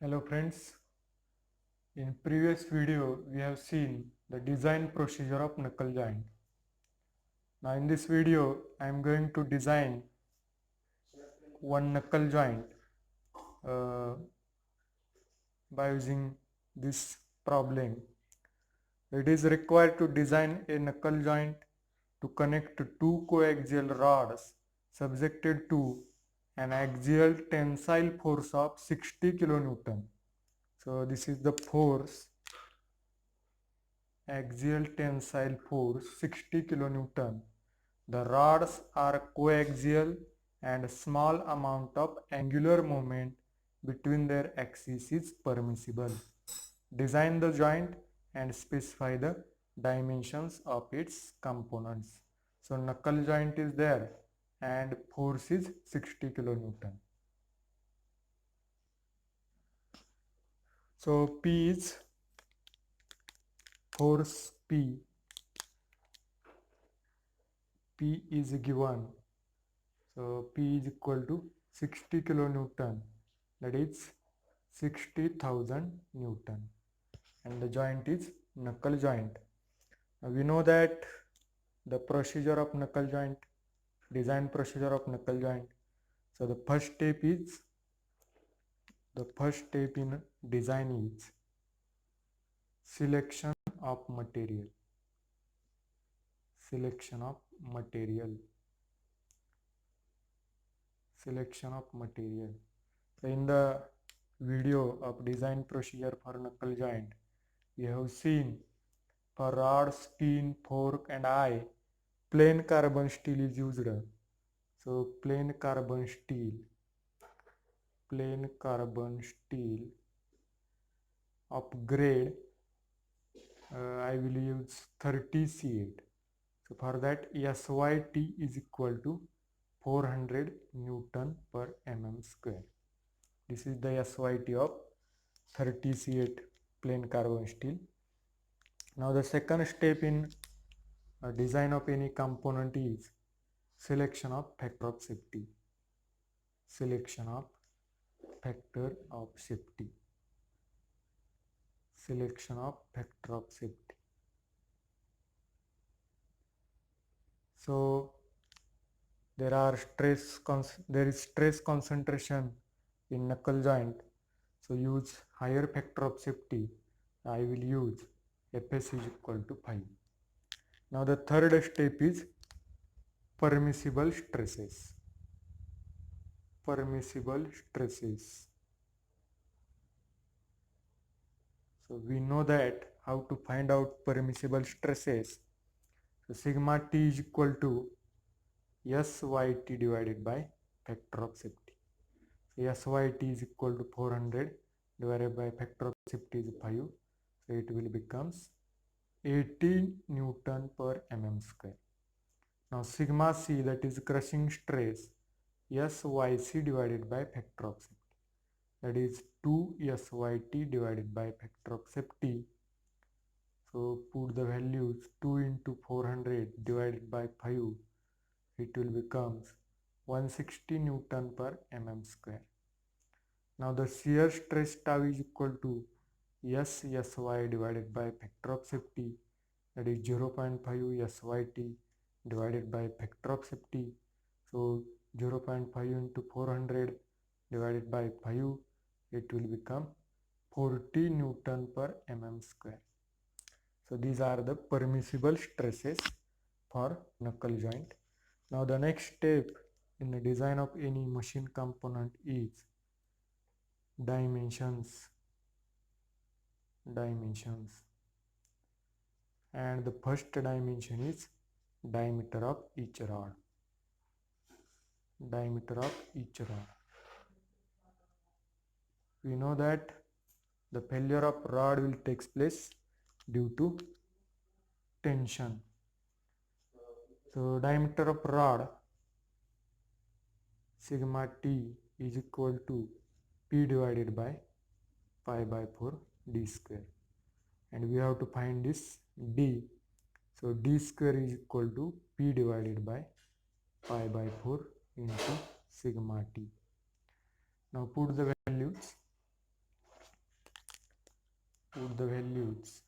Hello friends, in previous video we have seen the design procedure of knuckle joint. Now in this video I am going to design one knuckle joint uh, by using this problem. It is required to design a knuckle joint to connect two coaxial rods subjected to an axial tensile force of 60 kN. So this is the force, axial tensile force 60 kN. The rods are coaxial and small amount of angular moment between their axes is permissible. Design the joint and specify the dimensions of its components. So knuckle joint is there and force is 60 kN. So P is force P is given. So P is equal to 60 kilonewton, that is 60,000 Newton, and the joint is knuckle joint. Now we know that the procedure of knuckle joint, design procedure of knuckle joint. So the first step in design is selection of material. Selection of material. So in the video of design procedure for knuckle joint, we have seen for rod, skin, fork and eye, plain carbon steel is used. So plain carbon steel of grade, I will use 30C8. So for that SYT is equal to 400 Newton per mm square. This is the SYT of 30C8 plain carbon steel. Now the second step in design of any component is selection of factor of safety. Selection of factor of safety. So there is stress concentration in knuckle joint. So use higher factor of safety. I will use Fs is equal to 5. Now the third step is permissible stresses. So we know that how to find out permissible stresses. So sigma T is equal to SYT divided by factor of safety. So SYT is equal to 400 divided by factor of safety is 5. So it will becomes 18 Newton per mm square. Now sigma C, that is crushing stress, SYC divided by factor of safety, that is 2 SYT divided by factor of safety. So put the values 2 into 400 divided by 5, it will becomes 160 Newton per mm square. Now the shear stress tau is equal to SSY divided by factor of safety, that is 0.5 SYT divided by factor of safety. So 0.5 into 400 divided by 5, it will become 40 Newton per mm square. So these are the permissible stresses for knuckle joint. Now the next step in the design of any machine component is dimensions. And the first dimension is diameter of each rod. We know that the failure of rod will take place due to tension. So diameter of rod sigma T is equal to P divided by pi by 4 d square, and we have to find this d. So d square is equal to P divided by pi by 4 into sigma T. Now put the values. put the values.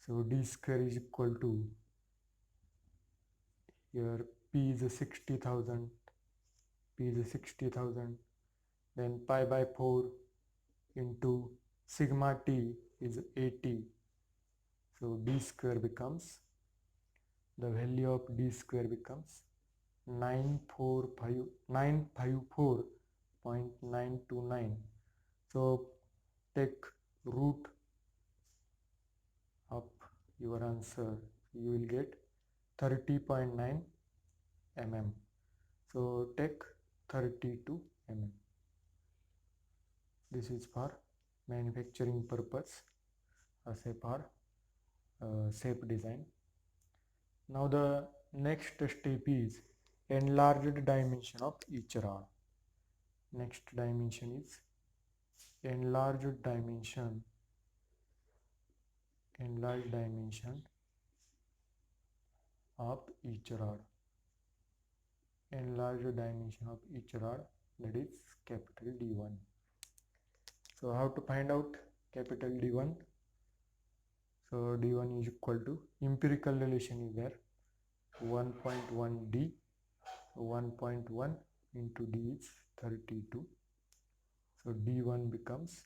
So d square is equal to, here p is 60,000, then pi by 4 into sigma t is 80. So d square becomes, the value of d square becomes 954.929. So take root of your answer, you will get 30.9 mm. So take 32 mm. This is for manufacturing purpose, say for shape design. Now the next step is enlarged dimension of each rod. Next dimension is enlarged dimension of each rod. Enlarged dimension of each rod, that is capital D1. So how to find out capital D1? So D1 is equal to, empirical relation is there, 1.1 D, 1.1 into D is 32. So D1 becomes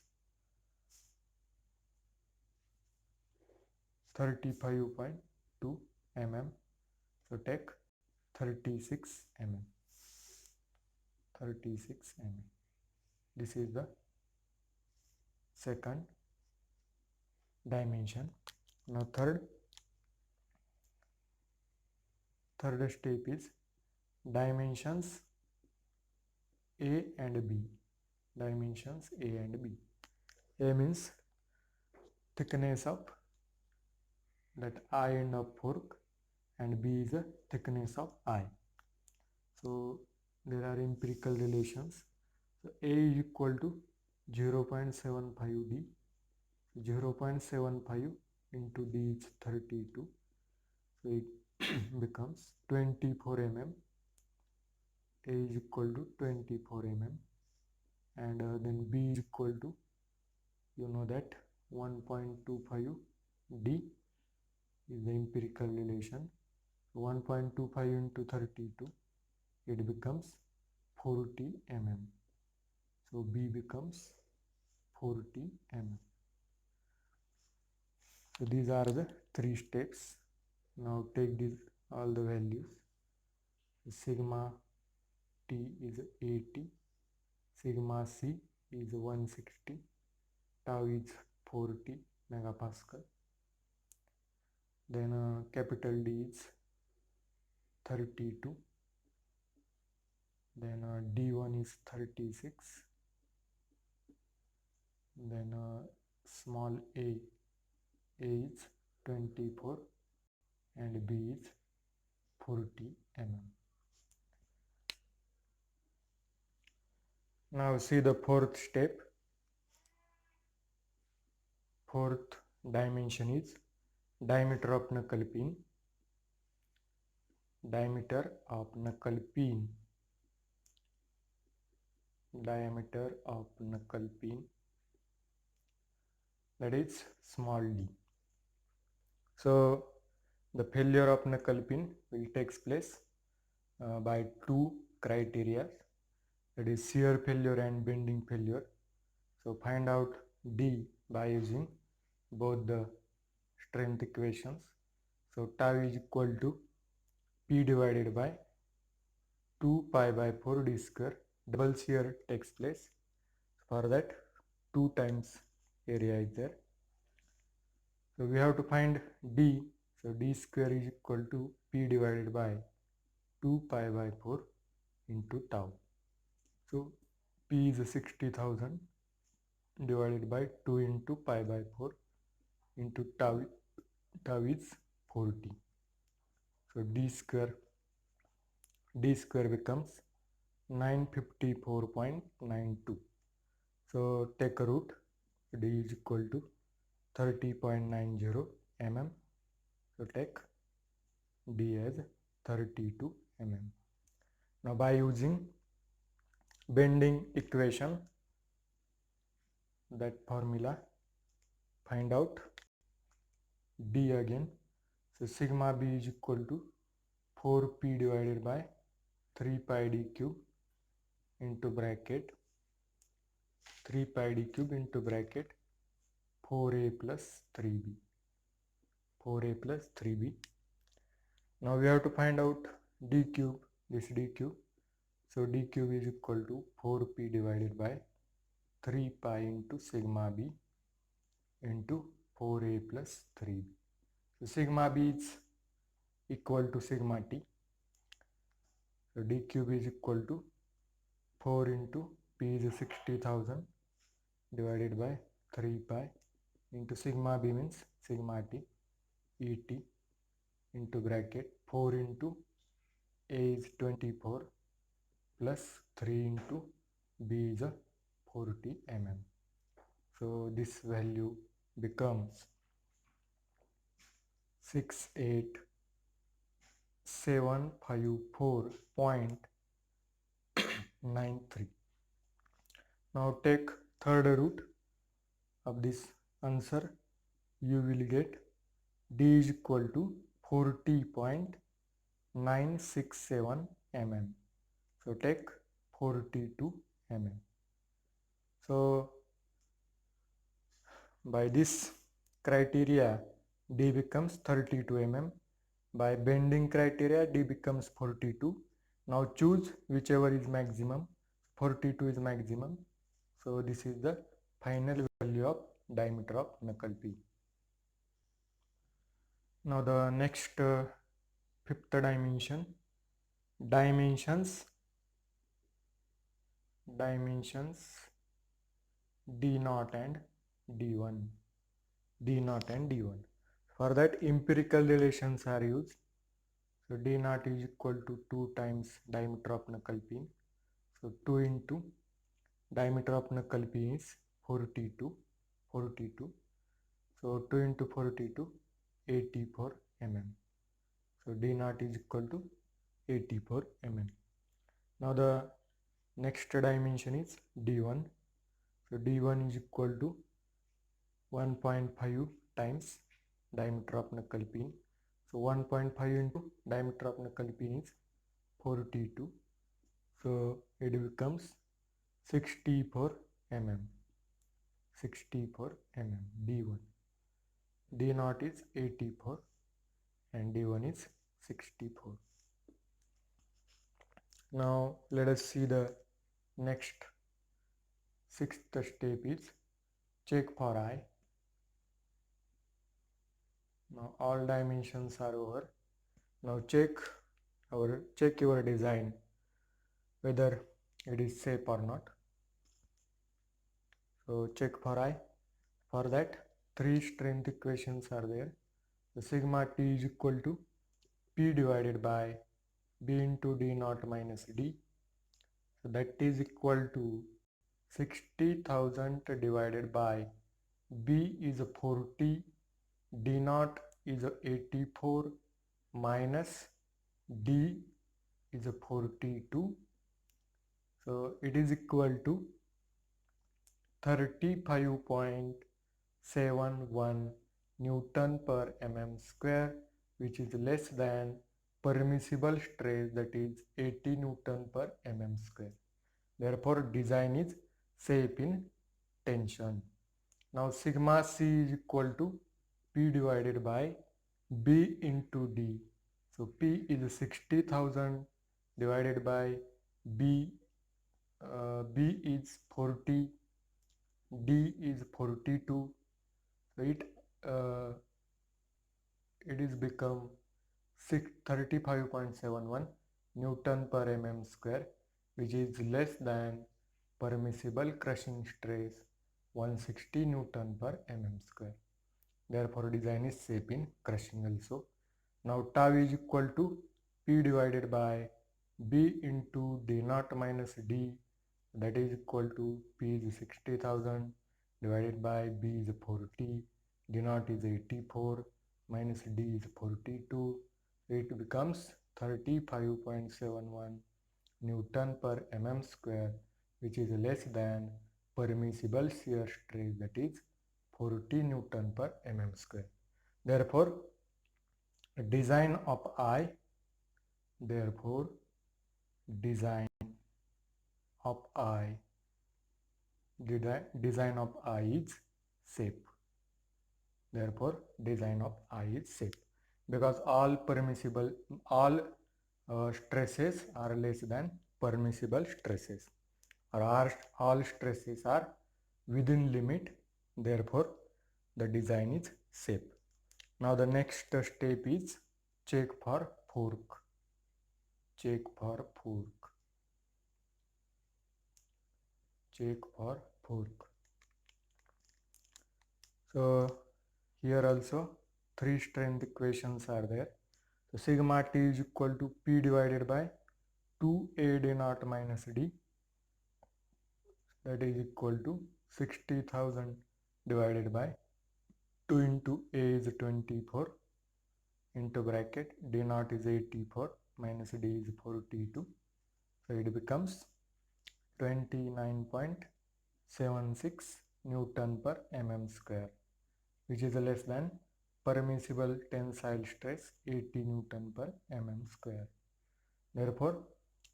35.2 mm. So take 36 mm. 36 mm. This is the second dimension. Now third step is dimensions A and B. Dimensions A and B. A means thickness of that eye end of fork, and B is the thickness of eye. So there are empirical relations. So A is equal to 0.75 D. 0.75 into D is 32. So it becomes 24 mm. A is equal to 24 mm. And then B is equal to, you know that 1.25 D is the empirical relation. 1.25 into 32, it becomes 40 mm. So B becomes 40 mm. So these are the three steps. Now take these all the values. Sigma T is 80, sigma C is 160, tau is 40 megapascal. Then capital D is 32. Then D1 is 36. Then small a is 24 and B is 40 mm. Now see the fourth step. Fourth dimension is diameter of knuckle pin. Diameter of knuckle pin. Diameter of knuckle pin, that is small d. So the failure of knuckle pin will takes place by two criteria, that is shear failure and bending failure. So find out D by using both the strength equations. So tau is equal to P divided by 2 pi by 4 D square. Double shear takes place. For that 2 times area is there. So we have to find D. So D square is equal to P divided by 2 pi by 4 into tau. So P is 60,000 divided by 2 into pi by 4 into tau is 40. So D square becomes 954.92. So take a root. D is equal to 30.90 mm. So take D as 32 mm. Now by using bending equation, that formula, find out D again. So sigma B is equal to 4p divided by 3 pi d cube into bracket 3 pi d cube into bracket 4a plus 3b. 4a plus 3b. Now we have to find out d cube, this d cube. So d cube is equal to 4p divided by 3 pi into sigma b into 4a plus 3b. So sigma b is equal to sigma t. So d cube is equal to 4 into p is 60,000 divided by 3 pi into sigma b means sigma t et into bracket 4 into a is 24 plus 3 into b is a 40 mm. So this value becomes 68754.93. Now take third root of this answer. You will get D is equal to 40.967 mm. So take 42 mm. So by this criteria D becomes 32 mm. By bending criteria D becomes 42. Now choose whichever is maximum. 42 is maximum. So this is the final value of diameter of knuckle P. Now the next fifth dimension, dimensions D0 and D1. D0 and D1. For that empirical relations are used. So D0 is equal to 2 times diameter of knuckle pin. So 2 into diameter of knuckle pin is 42. So 2 into 42, 84 mm. So D0 is equal to 84 mm. Now the next dimension is D1. So D1 is equal to 1.5 times diameter of knuckle pin. So 1.5 into diameter of knuckle pin is 42. So it becomes 64 mm. 64 mm D1. D0 is 84 and D1 is 64. Now let us see the next sixth step is check for eye. Now all dimensions are over. Now check your design whether it is safe or not. So check for eye. For that 3 strength equations are there. So sigma t is equal to p divided by b into d naught minus d. So that is equal to 60,000 divided by b is 40, d naught is 84 minus d is 42. So it is equal to 35.71 Newton per mm square, which is less than permissible stress, that is 80 Newton per mm square. Therefore design is safe in tension. Now sigma c is equal to p divided by b into d. So p is 60,000 divided by b. B is 40, D is 42. So it is become 35.71 Newton per mm square, which is less than permissible crushing stress 160 Newton per mm square. Therefore design is safe in crushing also. Now tau is equal to P divided by B into D naught minus D, that is equal to P is 60,000 divided by B is 40, D naught is 84 minus D is 42. It becomes 35.71 Newton per mm square, which is less than permissible shear stress, that is 40 Newton per mm square. Therefore, design of I, therefore design of I, design of I is safe. Therefore, design of I is safe because all stresses are less than permissible stresses, or all stresses are within limit. Therefore, the design is safe. Now the next step is check for fork. Check for fork. Check for fork. So here also three strength equations are there. So sigma T is equal to P divided by 2A d naught minus D, that is equal to 60,000 divided by 2 into A is 24 into bracket D naught is 84 minus D is 42. So it becomes 29.76 Newton per mm square, which is less than permissible tensile stress 80 Newton per mm square. Therefore,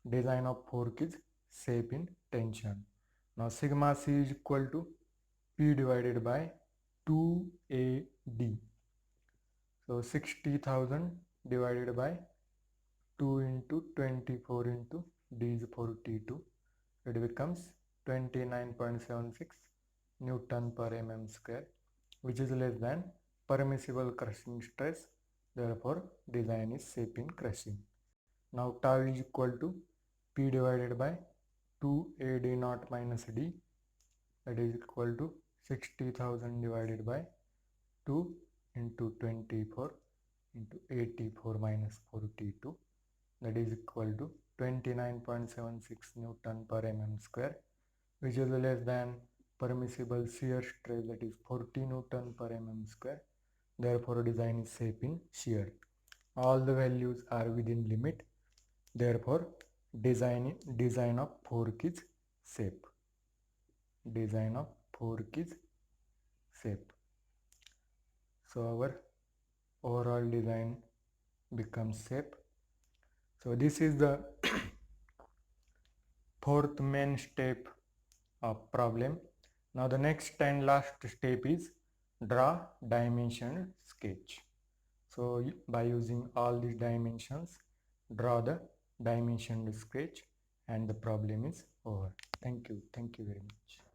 design of fork is safe in tension. Now sigma C is equal to P divided by 2AD. So 60,000 divided by 2 into 24 into D is 42. It becomes 29.76 Newton per mm square, which is less than permissible crushing stress. Therefore, design is safe in crushing. Now tau is equal to P divided by 2AD naught minus D, that is equal to 60,000 divided by 2 into 24 into 84 minus 42, that is equal to 29.76 Newton per mm square, which is less than permissible shear stress, that is 40 Newton per mm square. Therefore, design is safe in shear. All the values are within limit. Therefore, design of fork is safe. Design of fork is safe. So our overall design becomes safe. So this is the fourth main step of problem. Now the next and last step is draw dimension sketch. So by using all these dimensions, draw the dimension sketch and the problem is over. Thank you. Thank you very much.